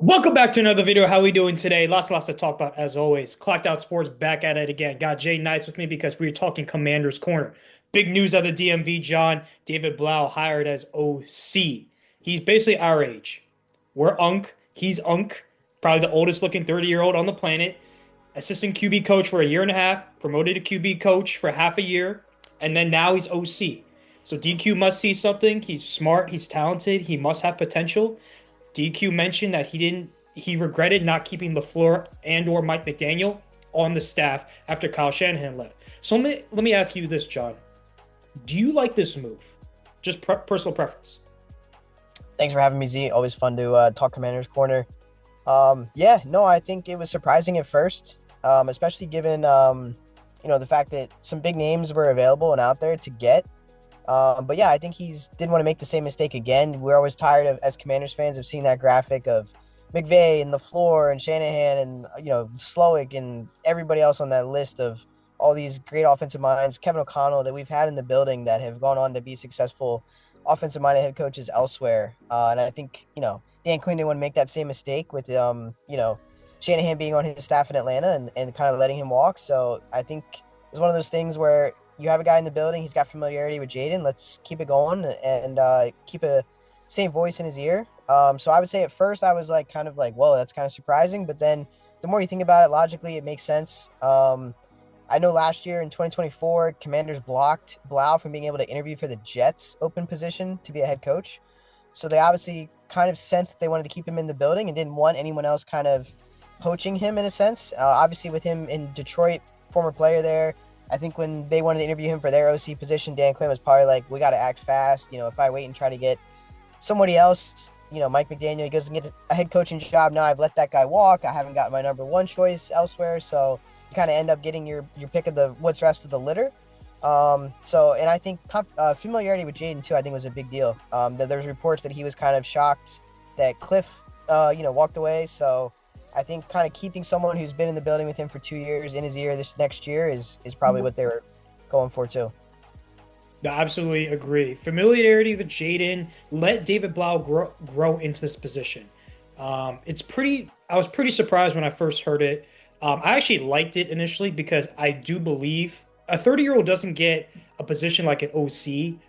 Welcome back to another video. How we doing today? Lots to talk about as always. Clocked Out Sports back at it again. Got Jay Nice with me because we're talking Commander's Corner. Big news out of the DMV, John. David Blough hired as OC. He's basically our age. We're Unk. He's Unk. Probably the oldest looking 30-year-old on the planet. Assistant QB coach for a year and a half. Promoted to QB coach for half a year. And then now he's OC. So DQ must see something. He's smart. He's talented. He must have potential. DQ mentioned that he regretted not keeping LaFleur and or Mike McDaniel on the staff after Kyle Shanahan left. So let me ask you this, John. Do you like this move? Just personal preference. Thanks for having me, Z. Always fun to talk Commander's Corner. I think it was surprising at first, especially given the fact that some big names were available and out there to get. I think didn't want to make the same mistake again. We're always tired of, as Commanders fans, of seeing that graphic of McVay and LaFleur and Shanahan and Slowick and everybody else on that list of all these great offensive minds, Kevin O'Connell, that we've had in the building that have gone on to be successful offensive minded head coaches elsewhere. And I think Dan Quinn didn't want to make that same mistake with Shanahan being on his staff in Atlanta and kind of letting him walk. So I think it's one of those things where you have a guy in the building. He's got familiarity with Jaden. Let's keep it going and keep a same voice in his ear. So I would say at first I was kind of like, whoa, that's kind of surprising. But then the more you think about it logically, it makes sense. I know last year in 2024, Commanders blocked Blough from being able to interview for the Jets open position to be a head coach. So they obviously kind of sensed that they wanted to keep him in the building and didn't want anyone else kind of poaching him in a sense. Obviously with him in Detroit, former player there, I think when they wanted to interview him for their OC position, Dan Quinn was probably like, we got to act fast. If I wait and try to get somebody else, Mike McDaniel, he goes and get a head coaching job. Now I've let that guy walk. I haven't got my number one choice elsewhere. So you kind of end up getting your pick of what's rest of the litter. And I think familiarity with Jaden too, I think was a big deal. There's reports that he was kind of shocked that Cliff, walked away. So I think kind of keeping someone who's been in the building with him for 2 years in his ear this next year is probably what they were going for too. I absolutely agree. Familiarity with Jaden, let David Blough grow into this position. I was pretty surprised when I first heard it. I actually liked it initially because I do believe a 30-year-old doesn't get a position like an OC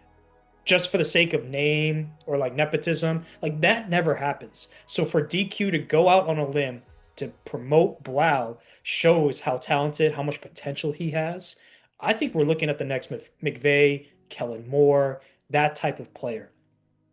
just for the sake of name or like nepotism. Like that never happens. So for DQ to go out on a limb to promote Blough shows how talented, how much potential he has. I think we're looking at the next McVay, Kellen Moore, that type of player.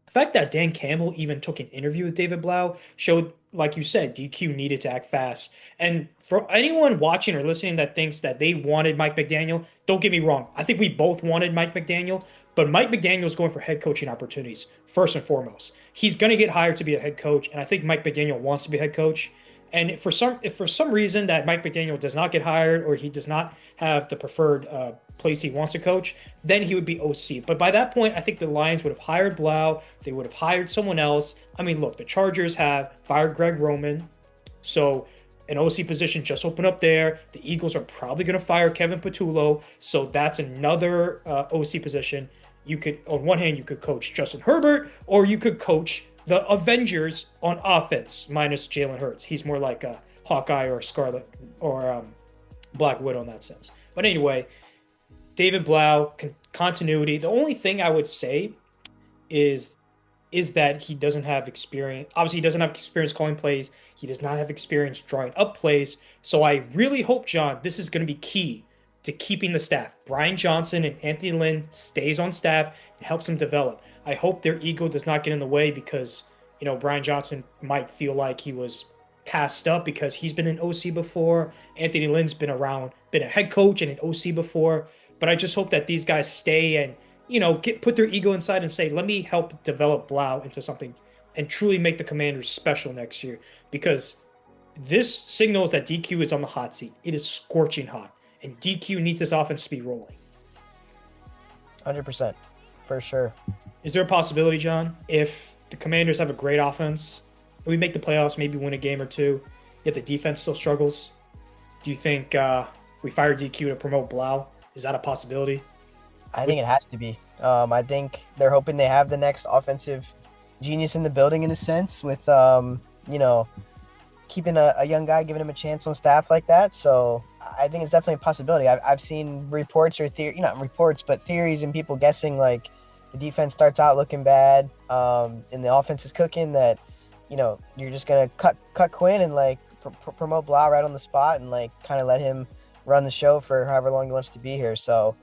The fact that Dan Campbell even took an interview with David Blough showed, like you said, DQ needed to act fast. And for anyone watching or listening that thinks that they wanted Mike McDaniel, don't get me wrong. I think we both wanted Mike McDaniel, but Mike McDaniel is going for head coaching opportunities, first and foremost. He's going to get hired to be a head coach, and I think Mike McDaniel wants to be a head coach. And if for some reason that Mike McDaniel does not get hired or he does not have the preferred place he wants to coach, then he would be OC. But by that point, I think the Lions would have hired Blough. They would have hired someone else. I mean, look, the Chargers have fired Greg Roman. So an OC position just opened up there. The Eagles are probably going to fire Kevin Patullo. So that's another OC position. You could, on one hand, you could coach Justin Herbert, or you could coach the Avengers on offense minus Jalen Hurts. He's more like a Hawkeye or Scarlet or Black Widow in that sense. But anyway, David Blough, continuity. The only thing I would say is that he doesn't have experience. Obviously, he doesn't have experience calling plays. He does not have experience drawing up plays. So I really hope, John, this is going to be key to keeping the staff. Brian Johnson and Anthony Lynn stays on staff and helps them develop. I hope their ego does not get in the way because, Brian Johnson might feel like he was passed up because he's been an OC before. Anthony Lynn's been a head coach and an OC before. But I just hope that these guys stay and, put their ego inside and say, let me help develop Blough into something and truly make the Commanders special next year. Because this signals that DQ is on the hot seat. It is scorching hot. And DQ needs this offense to be rolling. 100%, for sure. Is there a possibility, John, if the Commanders have a great offense, and we make the playoffs, maybe win a game or two, yet the defense still struggles? Do you think we fire DQ to promote Blough? Is that a possibility? I think it has to be. I think they're hoping they have the next offensive genius in the building in a sense with, keeping a young guy, giving him a chance on staff like that. So I think it's definitely a possibility. I've seen reports or theory, not reports, but theories and people guessing like the defense starts out looking bad, and the offense is cooking. That you're just gonna cut Quinn and like promote Blough right on the spot and like kind of let him run the show for however long he wants to be here. So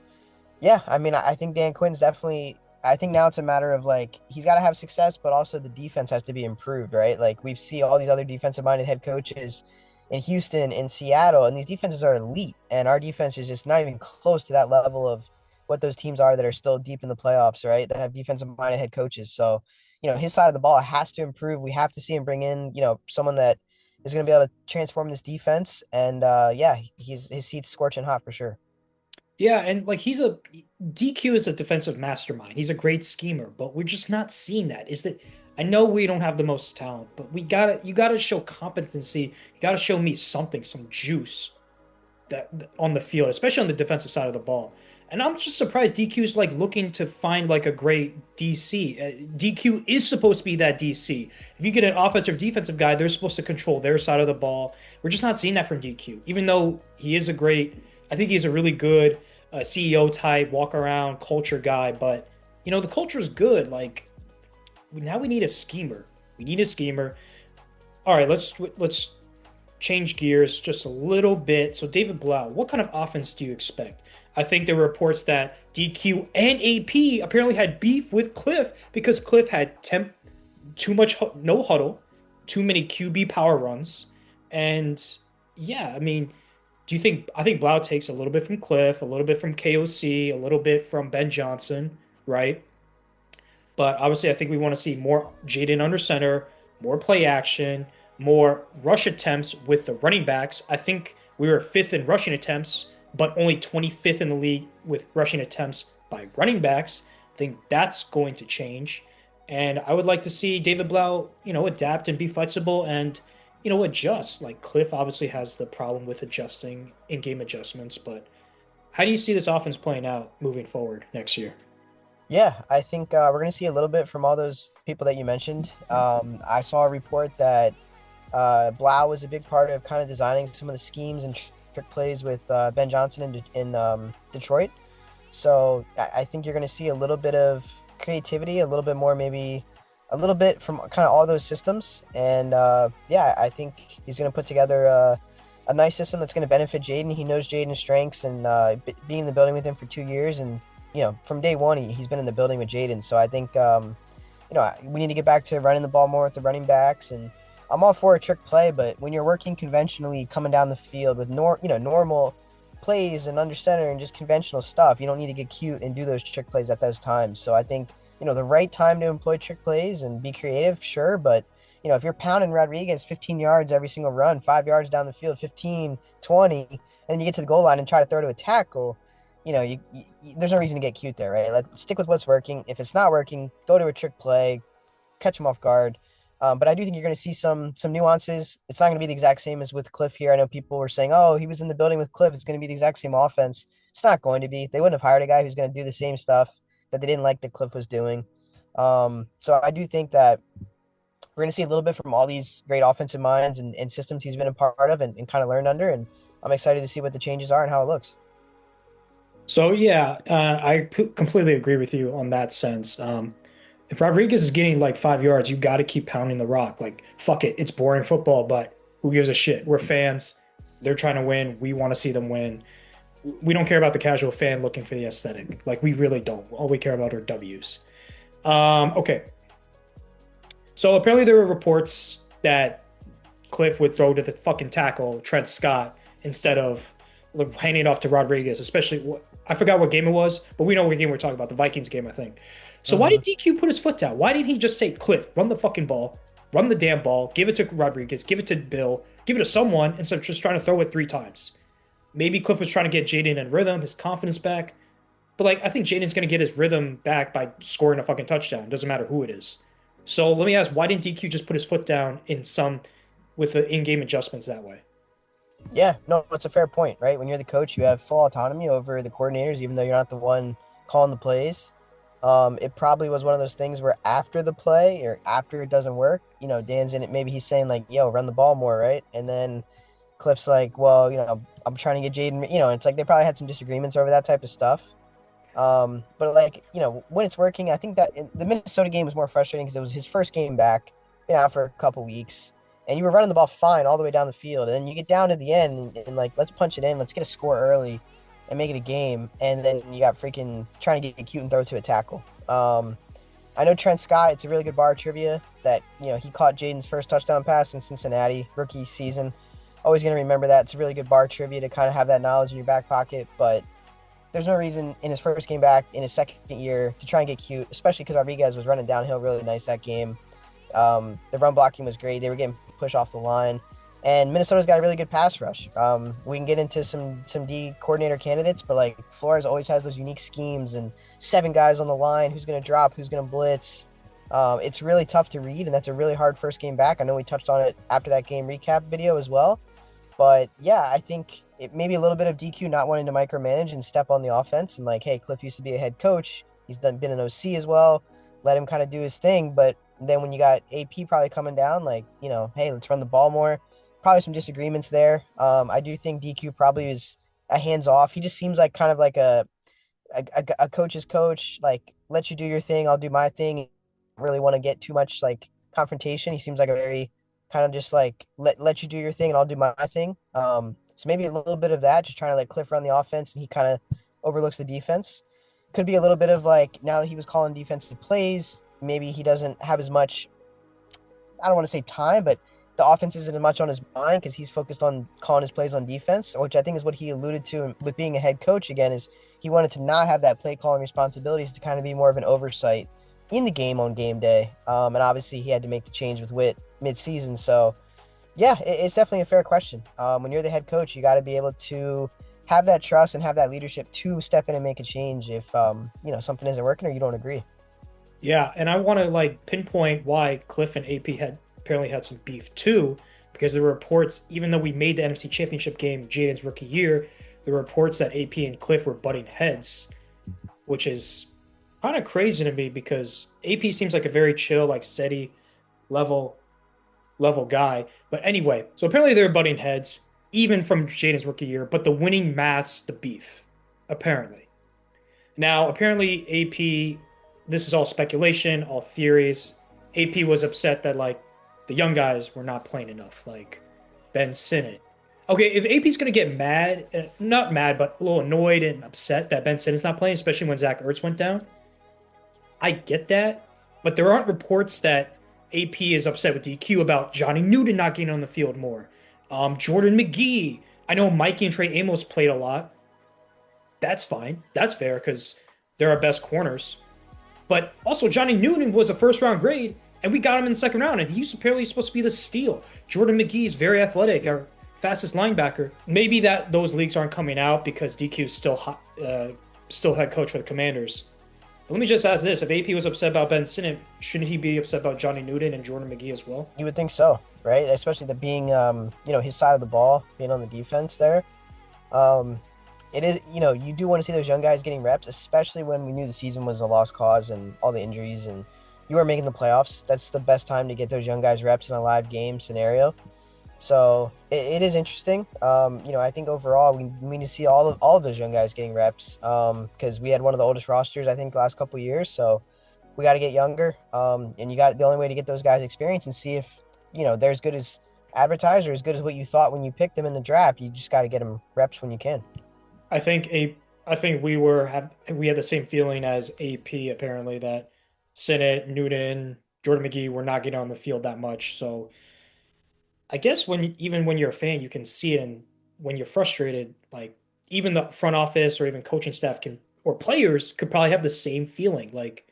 yeah, I mean, I think Dan Quinn's definitely. I think now it's a matter of like he's got to have success, but also the defense has to be improved, right? Like we see all these other defensive-minded head coaches in Houston, in Seattle, and these defenses are elite, and our defense is just not even close to that level of what those teams are that are still deep in the playoffs, right? That have defensive-minded head coaches. So, his side of the ball has to improve. We have to see him bring in, someone that is going to be able to transform this defense, and yeah, his seat's scorching hot for sure. Yeah, and like he's a DQ is a defensive mastermind. He's a great schemer, but we're just not seeing that. Is that I know we don't have the most talent, but you gotta show competency. You gotta show me something, some juice on the field, especially on the defensive side of the ball. And I'm just surprised DQ's like looking to find like a great DC. DQ is supposed to be that DC. If you get an offensive defensive guy, they're supposed to control their side of the ball. We're just not seeing that from DQ. Even though he is a great, I think he's a really good CEO type, walk around culture guy. But the culture is good. Like now we need a schemer. We need a schemer. All right, let's change gears just a little bit. So, David Blough, what kind of offense do you expect? I think there were reports that DQ and AP apparently had beef with Cliff because Cliff had too much no huddle, too many QB power runs, and yeah, I mean, do you think I think Blough takes a little bit from Cliff, a little bit from KOC, a little bit from Ben Johnson, right? But obviously, I think we want to see more Jaden under center, more play action, more rush attempts with the running backs. I think we were fifth in rushing attempts, but only 25th in the league with rushing attempts by running backs. I think that's going to change. And I would like to see David Blough, adapt and be flexible and, adjust. Like Cliff obviously has the problem with adjusting in-game adjustments, but how do you see this offense playing out moving forward next year? Yeah, I think we're going to see a little bit from all those people that you mentioned. I saw a report that Blough was a big part of kind of designing some of the schemes and trick plays with Ben Johnson in Detroit. So I think you're going to see a little bit of creativity, a little bit more, maybe a little bit from kind of all those systems. And yeah, I think he's going to put together a nice system that's going to benefit Jaden. He knows Jaden's strengths and being in the building with him for 2 years. And, from day one, he's been in the building with Jaden. So I think, we need to get back to running the ball more with the running backs. And I'm all for a trick play, but when you're working conventionally, coming down the field with normal plays and under center and just conventional stuff, you don't need to get cute and do those trick plays at those times. So I think the right time to employ trick plays and be creative, sure, but if you're pounding Rodriguez 15 yards every single run, 5 yards down the field, 15, 20, and then you get to the goal line and try to throw to a tackle, there's no reason to get cute there, right? Stick with what's working. If it's not working, go to a trick play, catch them off guard. But I do think you're going to see some nuances. It's not going to be the exact same as with Cliff here. I know people were saying, "Oh, he was in the building with Cliff. It's going to be the exact same offense." It's not going to be. They wouldn't have hired a guy who's going to do the same stuff that they didn't like that Cliff was doing. So I do think that we're going to see a little bit from all these great offensive minds and systems he's been a part of and kind of learned under. And I'm excited to see what the changes are and how it looks. So yeah, completely agree with you on that sense. If Rodriguez is getting like 5 yards, you got to keep pounding the rock. Like, fuck it, it's boring football, but who gives a shit? We're fans. They're trying to win. We want to see them win. We don't care about the casual fan looking for the aesthetic. Like, we really don't. All we care about are W's. Okay. So apparently there were reports that Cliff would throw to the fucking tackle, Trent Scott, instead of handing it off to Rodriguez, especially I forgot what game it was, but we know what game we're talking about, the Vikings game, I think. So why did DQ put his foot down? Why didn't he just say, Cliff, run the fucking ball, run the damn ball, give it to Rodriguez, give it to Bill, give it to someone instead of just trying to throw it 3 times? Maybe Cliff was trying to get Jaden in rhythm, his confidence back. But like I think Jaden's gonna get his rhythm back by scoring a fucking touchdown. Doesn't matter who it is. So let me ask, why didn't DQ just put his foot down with the in-game adjustments that way? Yeah, no, it's a fair point, right? When you're the coach, you have full autonomy over the coordinators, even though you're not the one calling the plays. It probably was one of those things where after the play or after it doesn't work, Dan's in it. Maybe he's saying like, "Yo, run the ball more," right? And then Cliff's like, "Well, I'm trying to get Jaden." It's like they probably had some disagreements over that type of stuff. But like, when it's working, I think that the Minnesota game was more frustrating because it was his first game back, been out for a couple weeks, and you were running the ball fine all the way down the field, and then you get down to the end and like, let's punch it in, let's get a score early, and make it a game, and then you got freaking trying to get cute and throw to a tackle. I know Trent Scott. It's a really good bar trivia that he caught Jaden's first touchdown pass in Cincinnati rookie season. Always gonna remember that. It's a really good bar trivia to kind of have that knowledge in your back pocket, but there's no reason in his first game back in his second year to try and get cute, especially because Rodriguez was running downhill really nice that game. The run blocking was great. They were getting pushed off the line. And Minnesota's got a really good pass rush. We can get into some D coordinator candidates, but like Flores always has those unique schemes and 7 guys on the line. Who's going to drop? Who's going to blitz? It's really tough to read, and that's a really hard first game back. I know we touched on it after that game recap video as well. But yeah, I think it maybe a little bit of DQ not wanting to micromanage and step on the offense. And like, hey, Cliff used to be a head coach. He's been an OC as well. Let him kind of do his thing. But then when you got AP probably coming down, like, hey, let's run the ball more. Probably some disagreements there. I do think DQ probably is a hands off. He just seems like kind of like a coach's coach. Like, let you do your thing, I'll do my thing. Really want to get too much like confrontation. He seems like a very kind of just like let you do your thing and I'll do my thing. So maybe a little bit of that, just trying to let Cliff run the offense and he kind of overlooks the defense. Could be a little bit of like now that he was calling defensive plays, maybe he doesn't have as much, I don't want to say time, but the offense isn't as much on his mind because he's focused on calling his plays on defense, which I think is what he alluded to with being a head coach again, is he wanted to not have that play calling responsibilities to kind of be more of an oversight in the game on game day. And obviously he had to make the change with Witt mid-season. So yeah, it's definitely a fair question. When you're the head coach, you got to be able to have that trust and have that leadership to step in and make a change if something isn't working or you don't agree. Yeah, and I want to like pinpoint why Cliff and AP had apparently had some beef too, because there were reports, even though we made the NFC Championship game Jaden's rookie year, there were reports that AP and Cliff were butting heads, which is kind of crazy to me because AP seems like a very chill, like steady level guy. But anyway, so apparently they were butting heads even from Jaden's rookie year, but the winning masked the beef, apparently. Now, apparently AP, this is all speculation, all theories. AP was upset that like the young guys were not playing enough, like Ben Sinnott. Okay, if AP's going to get mad, not mad, but a little annoyed and upset that Ben Sinnott's not playing, especially when Zach Ertz went down, I get that. But there aren't reports that AP is upset with DQ about Johnny Newton not getting on the field more. Jordan McGee. I know Mikey and Trey Amos played a lot. That's fine. That's fair because they're our best corners. But also, Johnny Newton was a first round grade, and we got him in the second round, and he's apparently supposed to be the steal. Jordan McGee is very athletic, our fastest linebacker. Maybe that those leaks aren't coming out because DQ is still head coach for the Commanders. But let me just ask this: if AP was upset about Ben Sinnott, shouldn't he be upset about Johnny Newton and Jordan McGee as well? You would think so, right? Especially the being, his side of the ball, being on the defense there. It is, you do want to see those young guys getting reps, especially when we knew the season was a lost cause and all the injuries and you were making the playoffs. That's the best time to get those young guys reps in a live game scenario. So it is interesting. I think overall we need to see all of those young guys getting reps because we had one of the oldest rosters, I think, the last couple of years. So we got to get younger. And the only way to get those guys experience and see if, they're as good as advertised or as good as what you thought when you picked them in the draft. You just got to get them reps when you can. I think we had the same feeling as AP apparently that Sinnott, Newton, Jordan McGee were not getting on the field that much. So I guess even when you're a fan, you can see it, and when you're frustrated, like even the front office or even coaching staff or players could probably have the same feeling. Like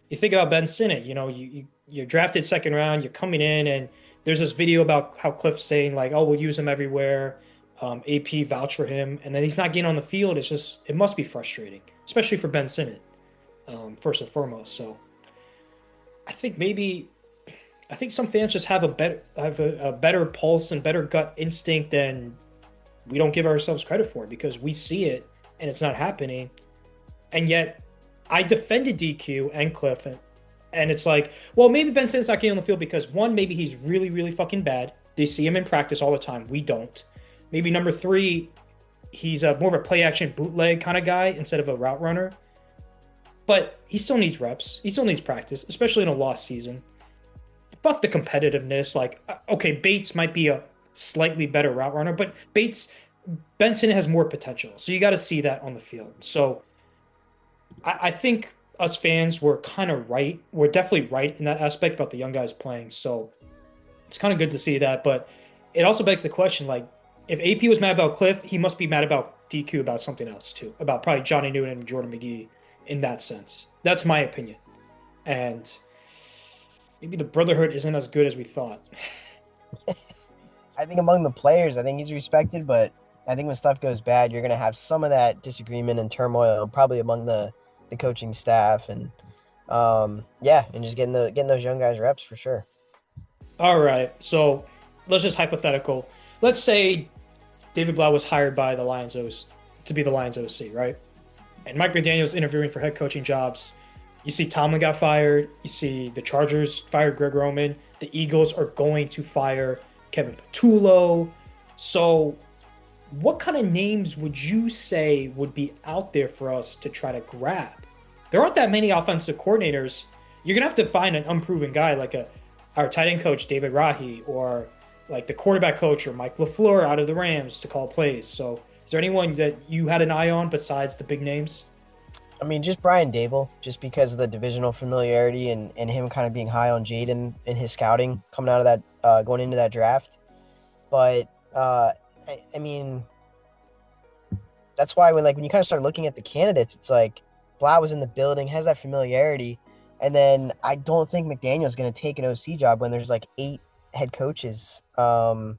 you think about Ben Sinnott, you're drafted second round, you're coming in, and there's this video about how Cliff's saying like, "Oh, we'll use him everywhere." AP vouch for him, and then he's not getting on the field. It must be frustrating, especially for Ben Sinnott, first and foremost. So I think some fans just have a better pulse and better gut instinct than we don't give ourselves credit for because we see it and it's not happening, and yet I defended DQ and Cliff, and it's like, well, maybe Ben Simmons not getting on the field because one, maybe he's really, really fucking bad. They see him in practice all the time. We don't. Maybe number three, he's a more of a play action bootleg kind of guy instead of a route runner. But he still needs reps. He still needs practice, especially in a lost season. Fuck the competitiveness. Like, okay, Bates might be a slightly better route runner, but Benson has more potential. So you got to see that on the field. So I think us fans were kind of right. We're definitely right in that aspect about the young guys playing. So it's kind of good to see that. But it also begs the question, like, if AP was mad about Cliff, he must be mad about DQ about something else too, about probably Johnny Newton and Jordan McGee in that sense. That's my opinion. And maybe the Brotherhood isn't as good as we thought. I think among the players, I think he's respected, but I think when stuff goes bad, you're gonna have some of that disagreement and turmoil, probably among the coaching staff and yeah, and just getting those young guys reps for sure. All right, so let's just hypothetical. Let's say David Blough was hired by the Lions to be the Lions OC, right? And Mike McDaniel's interviewing for head coaching jobs. You see Tomlin got fired. You see the Chargers fired Greg Roman. The Eagles are going to fire Kevin Patullo. So, what kind of names would you say would be out there for us to try to grab? There aren't that many offensive coordinators. You're gonna have to find an unproven guy like our tight end coach David Rahi, or like the quarterback coach or Mike LaFleur out of the Rams to call plays. So, is there anyone that you had an eye on besides the big names? I mean, just Brian Dable, just because of the divisional familiarity and him kind of being high on Jaden in his scouting coming out of that going into that draft. But I mean, that's why when you kind of start looking at the candidates, it's like Blau was in the building, has that familiarity, and then I don't think McDaniel's going to take an OC job when there's like eight head coaches, or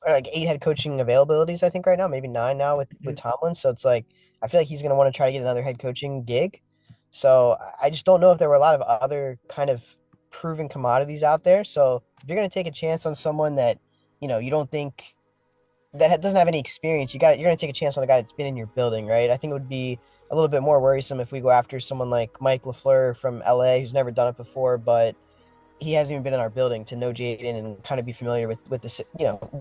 like eight head coaching availabilities. I think right now, maybe nine now with Mhm. Tomlin. So it's like I feel like he's going to want to try to get another head coaching gig. So I just don't know if there were a lot of other kind of proven commodities out there. So if you're going to take a chance on someone that you don't think doesn't have any experience, you're going to take a chance on a guy that's been in your building, right? I think it would be a little bit more worrisome if we go after someone like Mike LaFleur from LA who's never done it before, but he hasn't even been in our building to know Jaden and kind of be familiar with the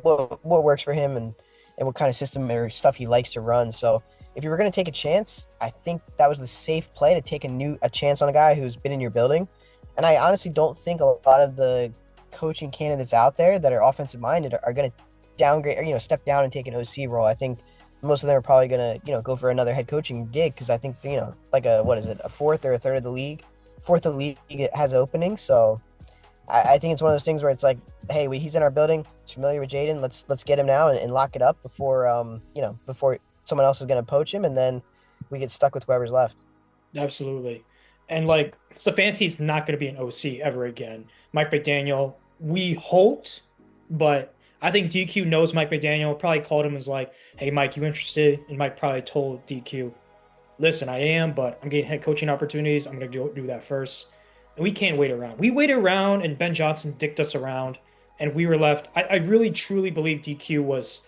what works for him and what kind of system or stuff he likes to run. So if you were going to take a chance, I think that was the safe play to take a chance on a guy who's been in your building. And I honestly don't think a lot of the coaching candidates out there that are offensive minded are going to downgrade or step down and take an OC role. I think most of them are probably going to go for another head coaching gig because I think like what is it, a fourth or a third of the league, fourth of the league has openings. So I think it's one of those things where it's like, hey, he's in our building, he's familiar with Jaden. Let's get him now and lock it up before someone else is going to poach him, and then we get stuck with whoever's left. Absolutely. And like Stefanski's not going to be an OC ever again. Mike McDaniel, we hoped, but I think DQ knows Mike McDaniel, probably called him and was like, hey, Mike, you interested? And Mike probably told DQ, listen, I am, but I'm getting head coaching opportunities. I'm going to do that first. And we can't wait around. We waited around and Ben Johnson dicked us around and we were left. I really truly believe DQ was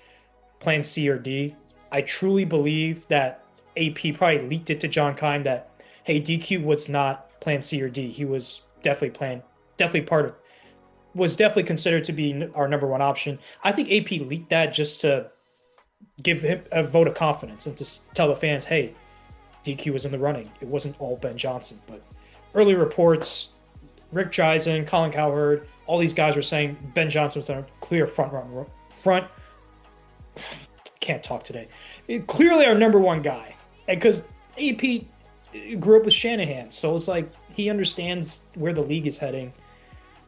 plan C or D. I truly believe that AP probably leaked it to John Kime that, hey, DQ was not plan C or D. He was definitely part of, was definitely considered to be our number one option. I think AP leaked that just to give him a vote of confidence and to tell the fans, hey, DQ was in the running. It wasn't all Ben Johnson. But early reports, Rick Dreisen, Colin Cowherd, all these guys were saying Ben Johnson was a clear front. Can't talk today. Clearly our number one guy, because AP grew up with Shanahan, so it's like he understands where the league is heading.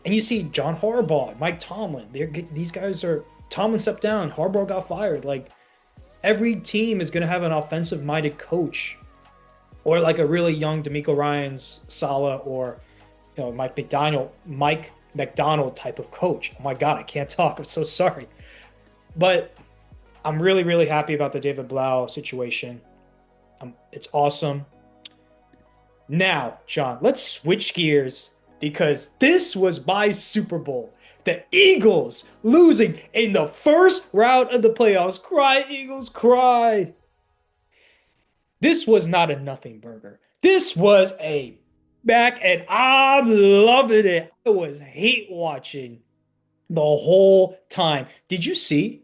And you see John Harbaugh, Mike Tomlin. These guys are. Tomlin stepped down. Harbaugh got fired. Like every team is going to have an offensive-minded coach, or like a really young D'Amico Ryans, Saleh, or Mike McDonald type of coach. Oh my God, I can't talk. I'm so sorry, but I'm really, really happy about the David Blough situation. It's awesome. Now, Sean, let's switch gears because this was my Super Bowl. The Eagles losing in the first round of the playoffs. Cry, Eagles, cry. This was not a nothing burger. This was a back, and I'm loving it. I was hate watching the whole time. Did you see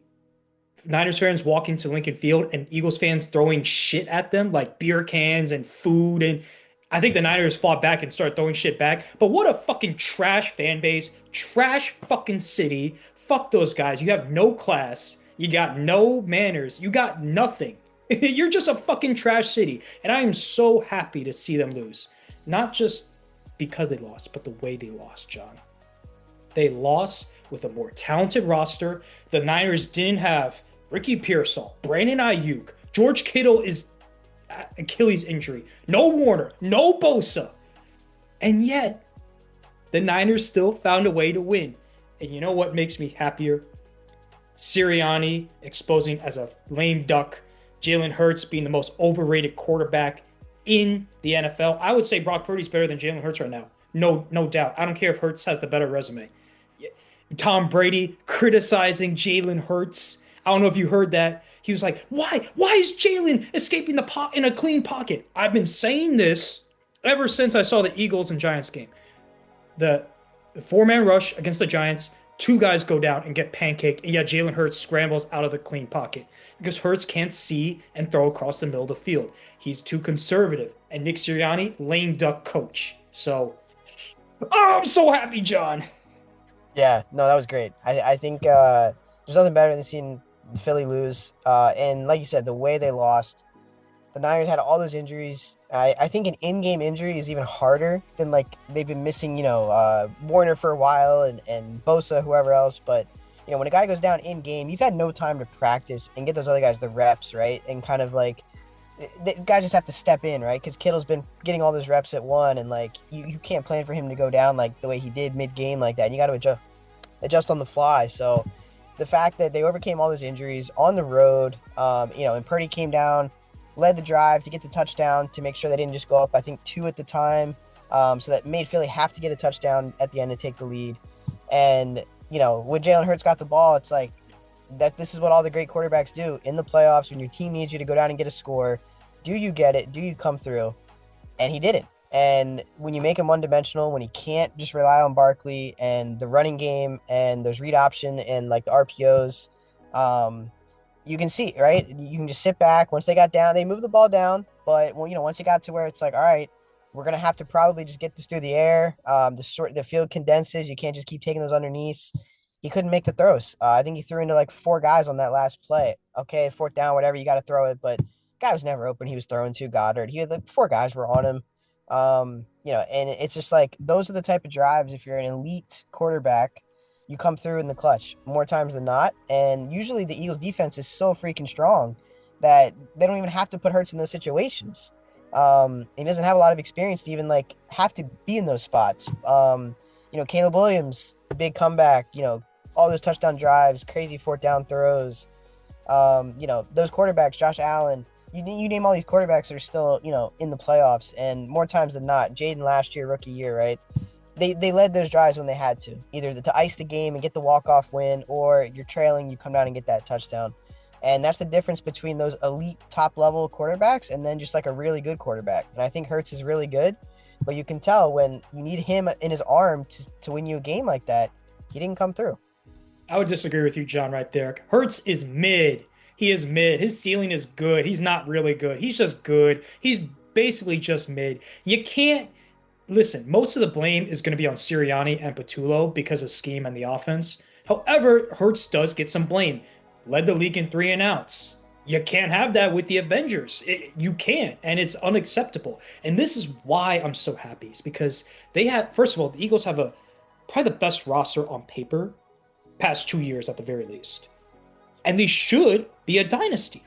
Niners fans walking to Lincoln Field and Eagles fans throwing shit at them, like beer cans and food? And I think the Niners fought back and started throwing shit back. But what a fucking trash fan base, trash fucking city. Fuck those guys. You have no class. You got no manners. You got nothing. You're just a fucking trash city. And I am so happy to see them lose. Not just because they lost, but the way they lost, John. They lost with a more talented roster. The Niners didn't have Ricky Pearsall, Brandon Ayuk, George Kittle is Achilles injury, no Warner, no Bosa. And yet, the Niners still found a way to win. And you know what makes me happier? Sirianni exposing as a lame duck, Jalen Hurts being the most overrated quarterback in the NFL. I would say Brock Purdy's better than Jalen Hurts right now. No, no doubt. I don't care if Hurts has the better resume. Tom Brady criticizing Jalen Hurts. I don't know if you heard that. He was like, "Why? Why is Jalen escaping the pot in a clean pocket?" I've been saying this ever since I saw the Eagles and Giants game. The four-man rush against the Giants, two guys go down and get pancaked, and yet Jalen Hurts scrambles out of the clean pocket because Hurts can't see and throw across the middle of the field. He's too conservative. And Nick Sirianni, lame duck coach. So, oh, I'm so happy, John. Yeah, no, that was great. I think there's nothing better than seeing Philly lose. And like you said, the way they lost, the Niners had all those injuries. I think an in-game injury is even harder than like they've been missing, Warner for a while and Bosa, whoever else. But when a guy goes down in game, you've had no time to practice and get those other guys the reps, right? And kind of like the guys just have to step in, right? Because Kittle's been getting all those reps at one, and like you can't plan for him to go down like the way he did mid-game like that. You got to adjust on the fly. So the fact that they overcame all those injuries on the road, and Purdy came down, led the drive to get the touchdown to make sure they didn't just go up, I think, 2 at the time. So that made Philly have to get a touchdown at the end to take the lead. And, when Jalen Hurts got the ball, it's like that this is what all the great quarterbacks do in the playoffs when your team needs you to go down and get a score. Do you get it? Do you come through? And he didn't. And when you make him one-dimensional, when he can't just rely on Barkley and the running game and those read option and like the RPOs, you can see, right? You can just sit back. Once they got down, they moved the ball down. But once it got to where it's like, all right, we're gonna have to probably just get this through the air. The field condenses. You can't just keep taking those underneaths. He couldn't make the throws. I think he threw into like 4 guys on that last play. Okay, 4th down, whatever, you got to throw it. But guy was never open. He was throwing to Goddard. He had like 4 guys were on him. And it's just like those are the type of drives. If you're an elite quarterback, you come through in the clutch more times than not. And usually the Eagles defense is so freaking strong that they don't even have to put Hurts in those situations. He doesn't have a lot of experience to even like have to be in those spots. Caleb Williams, big comeback, all those touchdown drives, crazy 4th down throws. Those quarterbacks, Josh Allen, you name all these quarterbacks that are still, in the playoffs, and more times than not, Jaden last year, rookie year, right? They led those drives when they had to, either to ice the game and get the walk-off win, or you're trailing, you come down and get that touchdown. And that's the difference between those elite top-level quarterbacks and then just like a really good quarterback. And I think Hurts is really good, but you can tell when you need him in his arm to win you a game like that, he didn't come through. I would disagree with you, John, right there. Hurts is mid. He is mid. His ceiling is good. He's not really good. He's just good. He's basically just mid. You can't listen. Most of the blame is going to be on Sirianni and Patullo because of scheme and the offense. However, Hurts does get some blame. Led the league in 3 and outs. You can't have that with the Avengers. You can't, and it's unacceptable. And this is why I'm so happy. It's because they have, first of all, the Eagles have probably the best roster on paper past 2 years at the very least. And they should be a dynasty.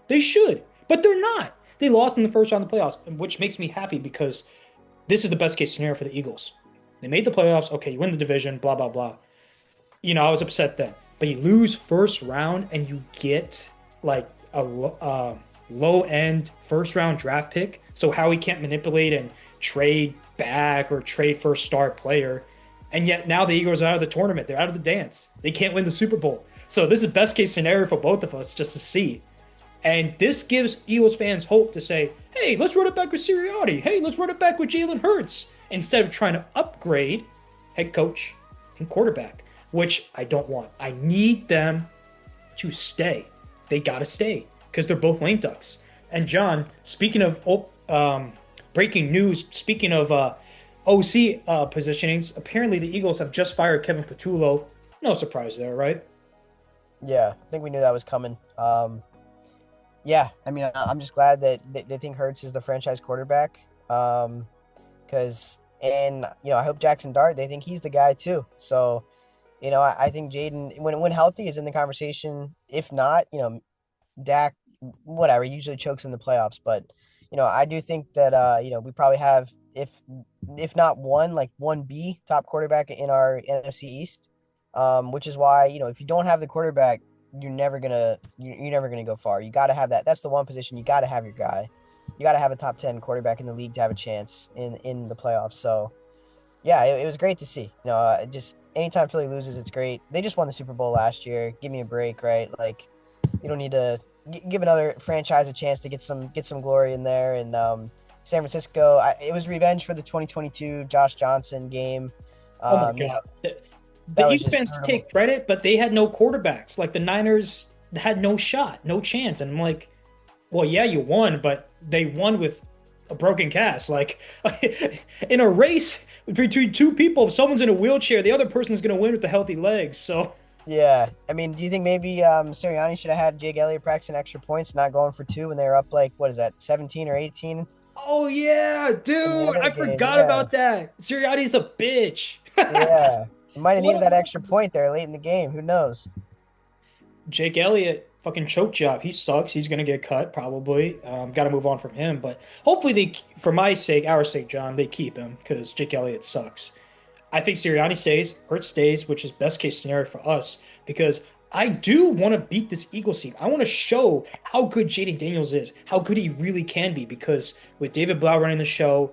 They should, but they're not. They lost in the first round of the playoffs, which makes me happy because this is the best case scenario for the Eagles. They made the playoffs. Okay, you win the division, blah, blah, blah. I was upset then. But you lose first round and you get like a low-end first-round draft pick. So Howie can't manipulate and trade back or trade for a star player. And yet now the Eagles are out of the tournament. They're out of the dance. They can't win the Super Bowl. So this is best case scenario for both of us just to see. And this gives Eagles fans hope to say, hey, let's run it back with Sirianni. Hey, let's run it back with Jalen Hurts instead of trying to upgrade head coach and quarterback, which I don't want. I need them to stay. They got to stay because they're both lame ducks. And John, speaking of breaking news, speaking of OC positionings, apparently the Eagles have just fired Kevin Patullo. No surprise there, right? Yeah, I think we knew that was coming. Yeah, I mean, I'm just glad that they think Hurts is the franchise quarterback. Because and I hope Jackson Dart, they think he's the guy too. So I think Jaden, when healthy, is in the conversation. If not, Dak, whatever, usually chokes in the playoffs. But I do think that we probably have, if not one, like one B top quarterback in our NFC East. Which is why if you don't have the quarterback, you're never gonna go far. You got to have that. That's the one position you got to have your guy. You got to have a top 10 quarterback in the league to have a chance in the playoffs. So yeah, it was great to see. Just anytime Philly loses, it's great. They just won the Super Bowl last year. Give me a break, right? Like, you don't need to give another franchise a chance to get some glory in there. And San Francisco, it was revenge for the 2022 Josh Johnson game. Oh my You know, God. The that was Eagles just fans brutal. take credit, but they had no quarterbacks. Like the Niners had no shot, no chance. And I'm like, well, yeah, you won, but they won with a broken cast. Like in a race between two people, if someone's in a wheelchair, the other person is going to win with the healthy legs. So, Yeah, I mean, do you think maybe Sirianni should have had Jake Elliott practicing extra points, not going for two when they were up like what is that, 17 or 18 oh yeah, in the dude, other I game? forgot Yeah, about that. Sirianni's a bitch. yeah. You might have What needed a that extra point there late in the game. Who knows? Jake Elliott, fucking choke job. He sucks. He's gonna get cut probably. Got to move on from him. But hopefully they, for my sake, our sake, John, they keep him because Jake Elliott sucks. I think Sirianni stays, Hurts stays, which is best case scenario for us because I do want to beat this Eagles team. I want to show how good Jaden Daniels is, how good he really can be. Because with David Blough running the show,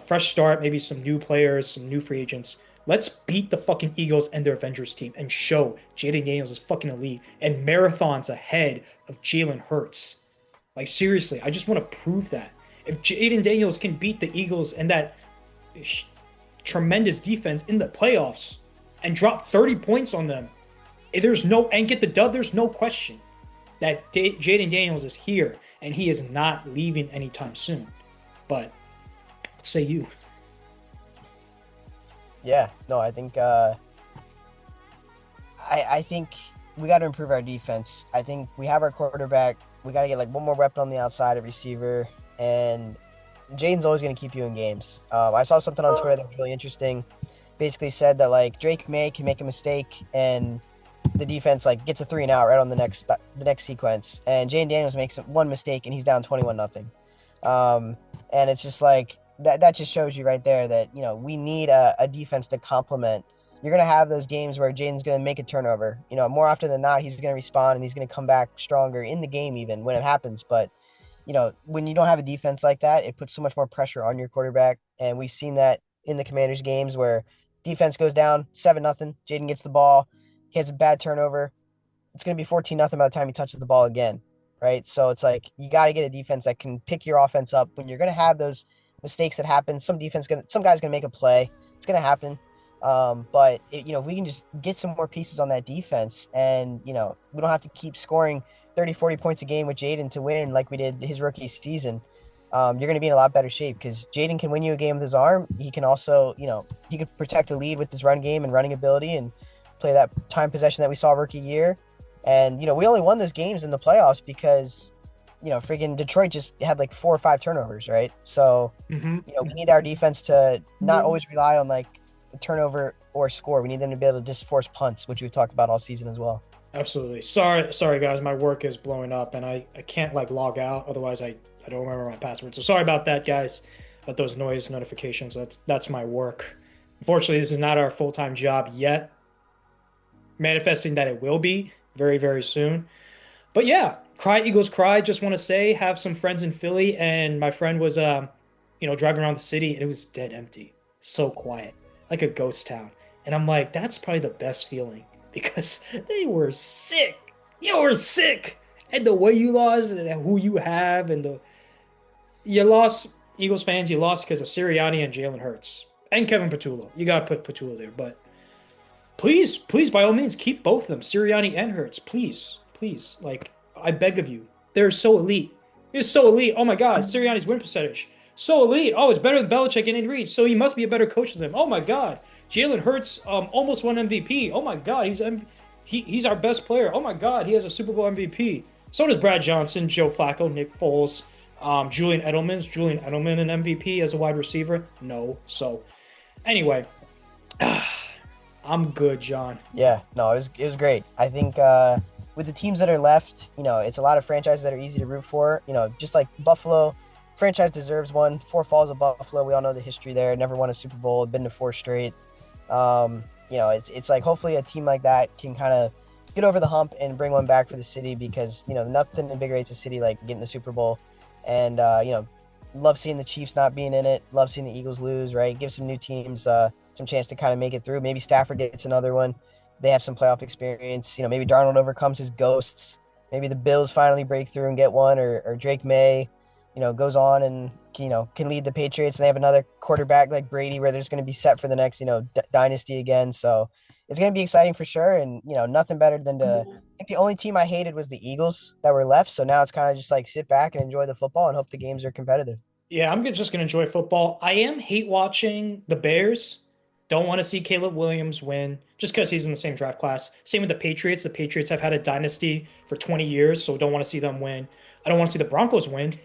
fresh start, maybe some new players, some new free agents. Let's beat the fucking Eagles and their Avengers team and show Jaden Daniels is fucking elite and marathons ahead of Jalen Hurts. Like seriously, I just want to prove that if Jaden Daniels can beat the Eagles and that tremendous defense in the playoffs and drop 30 points on them, there's no and get the dub. There's no question that Jaden Daniels is here and he is not leaving anytime soon. But what say you? Yeah, no, I think we got to improve our defense. I think we have our quarterback. We got to get like one more weapon on the outside, a receiver, and Jaden's always going to keep you in games. I saw something on Twitter that was really interesting. Basically said that like Drake May can make a mistake and the defense like gets a 3-and-out right on the next sequence, and Jaden Daniels makes one mistake and he's down 21-0. And it's just like that just shows you right there that we need a defense to complement. You're gonna have those games where Jaden's gonna make a turnover. More often than not, he's gonna respond and he's gonna come back stronger in the game even when it happens. But when you don't have a defense like that, it puts so much more pressure on your quarterback. And we've seen that in the Commanders games where defense goes down 7-0. Jaden gets the ball, he has a bad turnover. It's going to be 14-0 by the time he touches the ball again. Right. So it's like you got to get a defense that can pick your offense up when you're going to have those mistakes that happen. Some guy's going to make a play. It's going to happen. But we can just get some more pieces on that defense and, we don't have to keep scoring 30, 40 points a game with Jaden to win like we did his rookie season. You're going to be in a lot better shape because Jaden can win you a game with his arm. He can also, he could protect the lead with his run game and running ability and play that time possession that we saw rookie year. And, we only won those games in the playoffs because, freaking Detroit just had like 4 or 5 turnovers, right? So, Mm-hmm. we need our defense to not always rely on like a turnover or score. We need them to be able to just force punts, which we've talked about all season as well. Absolutely. Sorry, guys. My work is blowing up, and I can't like log out. Otherwise, I don't remember my password. So sorry about that, guys. About those noise notifications. That's my work. Unfortunately, this is not our full-time job yet. Manifesting that it will be very, very soon. But yeah, cry Eagles cry. Just want to say, have some friends in Philly, and my friend was driving around the city, and it was dead empty, so quiet, like a ghost town. And I'm like, that's probably the best feeling because they were sick. You were sick. And the way you lost and who you have and the you lost, Eagles fans, you lost because of Sirianni and Jalen Hurts and Kevin Patullo. You got to put Patullo there, but please, please, by all means, keep both of them, Sirianni and Hurts. Please, please, like I beg of you. They're so elite. It's so elite. Oh my God, Sirianni's win percentage so elite. Oh, it's better than Belichick and Andy Reid. So he must be a better coach than him. Oh my God, Jalen Hurts almost won MVP. Oh my God, he's our best player. Oh my God, he has a Super Bowl MVP. So does Brad Johnson, Joe Flacco, Nick Foles, Julian Edelman's Julian Edelman an MVP as a wide receiver? No. So anyway, I'm good, John. Yeah, no, it was great. I think with the teams that are left, it's a lot of franchises that are easy to root for. Just like Buffalo, franchise deserves one. Four Falls of Buffalo, we all know the history there. Never won a Super Bowl, been to four straight. It's like hopefully a team like that can kind of get over the hump and bring one back for the city because nothing invigorates a city like getting the Super Bowl. And love seeing the Chiefs not being in it. Love seeing the Eagles lose. Right, give some new teams some chance to kind of make it through. Maybe Stafford gets another one. They have some playoff experience. Maybe Darnold overcomes his ghosts. Maybe the Bills finally break through and get one, or Drake May, goes on and can lead the Patriots. And they have another quarterback like Brady, where there's going to be set for the next dynasty again. So it's going to be exciting for sure. And nothing better than to. I think the only team I hated was the Eagles that were left. So now it's kind of just like sit back and enjoy the football and hope the games are competitive. Yeah, just gonna enjoy football. I am hate watching the Bears. Don't want to see Caleb Williams win just because he's in the same draft class. Same with the Patriots. The Patriots have had a dynasty for 20 years, so don't want to see them win. I don't want to see the Broncos win.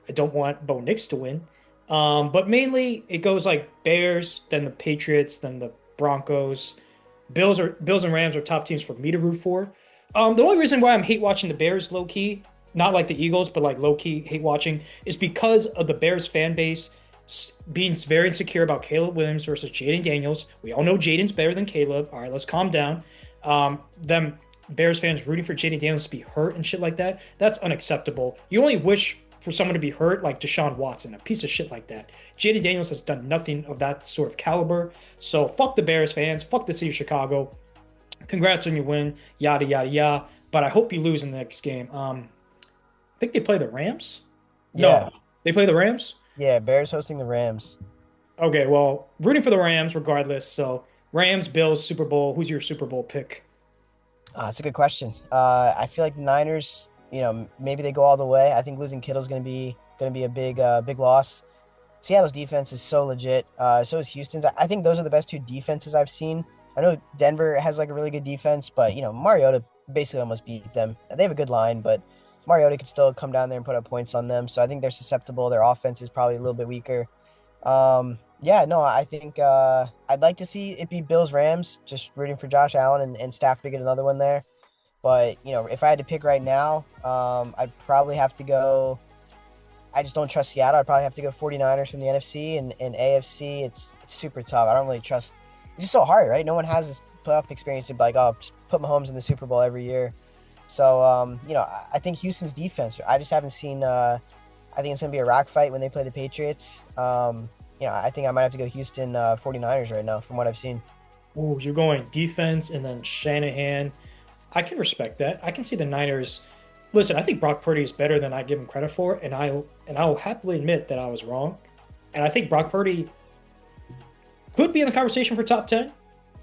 I don't want Bo Nix to win. But mainly it goes like Bears, then the Patriots, then the Broncos. Bills and Rams are top teams for me to root for. The only reason why I'm hate watching the Bears low key, not like the Eagles, but like low key hate watching, is because of the Bears fan base being very insecure about Caleb Williams versus Jaden Daniels. We all know Jaden's better than Caleb. All right, let's calm down. Them Bears fans rooting for Jaden Daniels to be hurt and shit like that. That's unacceptable. You only wish for someone to be hurt like Deshaun Watson, a piece of shit like that. Jaden Daniels has done nothing of that sort of caliber. So fuck the Bears fans. Fuck the city of Chicago. Congrats on your win. Yada yada yada. But I hope you lose in the next game. I think they play the Rams. Yeah, No, they play the Rams. yeah. Bears hosting the Rams. Okay, well, rooting for the Rams regardless. So Rams, Bills, Super Bowl. Who's your Super Bowl pick? That's a good question. I feel like the Niners, maybe they go all the way. I think losing Kittle's gonna be a big loss. Seattle's defense is so legit. So is Houston's. I think those are the best two defenses I've seen. I know Denver has like a really good defense, but Mariota basically almost beat them. They have a good line, but Mariota could still come down there and put up points on them. So I think they're susceptible. Their offense is probably a little bit weaker. Yeah, no, I think I'd like to see it be Bills Rams, just rooting for Josh Allen and Stafford to get another one there. But if I had to pick right now, I'd probably have to go. I just don't trust Seattle. I'd probably have to go 49ers from the NFC and AFC. It's super tough. I don't really trust. It's just so hard, right? No one has this playoff experience to be like, oh, just put Mahomes in the Super Bowl every year. So, I think Houston's defense. I just haven't seen. I think it's gonna be a rock fight when they play the Patriots. I think I might have to go Houston 49ers right now from what I've seen. Oh, you're going defense and then Shanahan. I can respect that. I can see the Niners. Listen, I think Brock Purdy is better than I give him credit for, and I'll happily admit that I was wrong. And I think Brock Purdy could be in the conversation for top 10,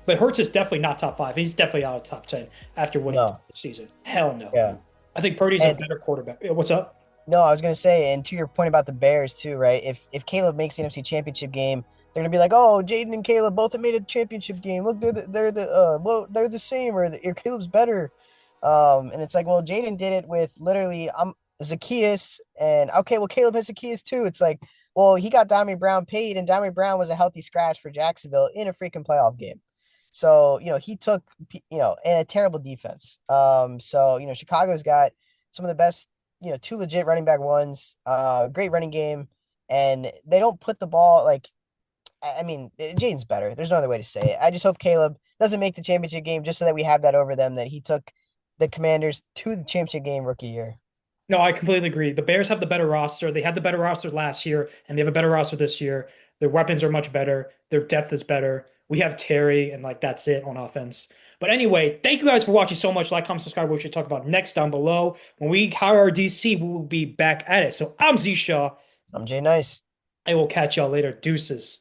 but Hurts is definitely not top 5. He's definitely out of top 10 after winning No, this season. Hell no. yeah, I think Purdy's a and better quarterback. What's up? no, I was gonna say, and to your point about the Bears too, right? If Caleb makes the NFC Championship game, they're gonna be like, oh, Jaden and Caleb both have made a championship game. Look, they're the same, or Caleb's better. And it's like, well, Jaden did it with literally Zacchaeus, and okay, well, Caleb has Zacchaeus too. It's like, well, he got Dami Brown paid, and Dami Brown was a healthy scratch for Jacksonville in a freaking playoff game. So he took and a terrible defense. So Chicago's got some of the best, two legit running back ones, great running game, and they don't put the ball like. I mean, Jaden's better. There's no other way to say it. I just hope Caleb doesn't make the championship game just so that we have that over them, that he took the Commanders to the championship game rookie year. No, I completely agree. The Bears have the better roster. They had the better roster last year, and they have a better roster this year. Their weapons are much better. Their depth is better. We have Terry, and like that's it on offense. But anyway, thank you guys for watching so much. Like, comment, subscribe. What we should talk about next down below. When we hire our DC, we will be back at it. So I'm Z Shaw. I'm Jay Nice. I will catch y'all later. Deuces.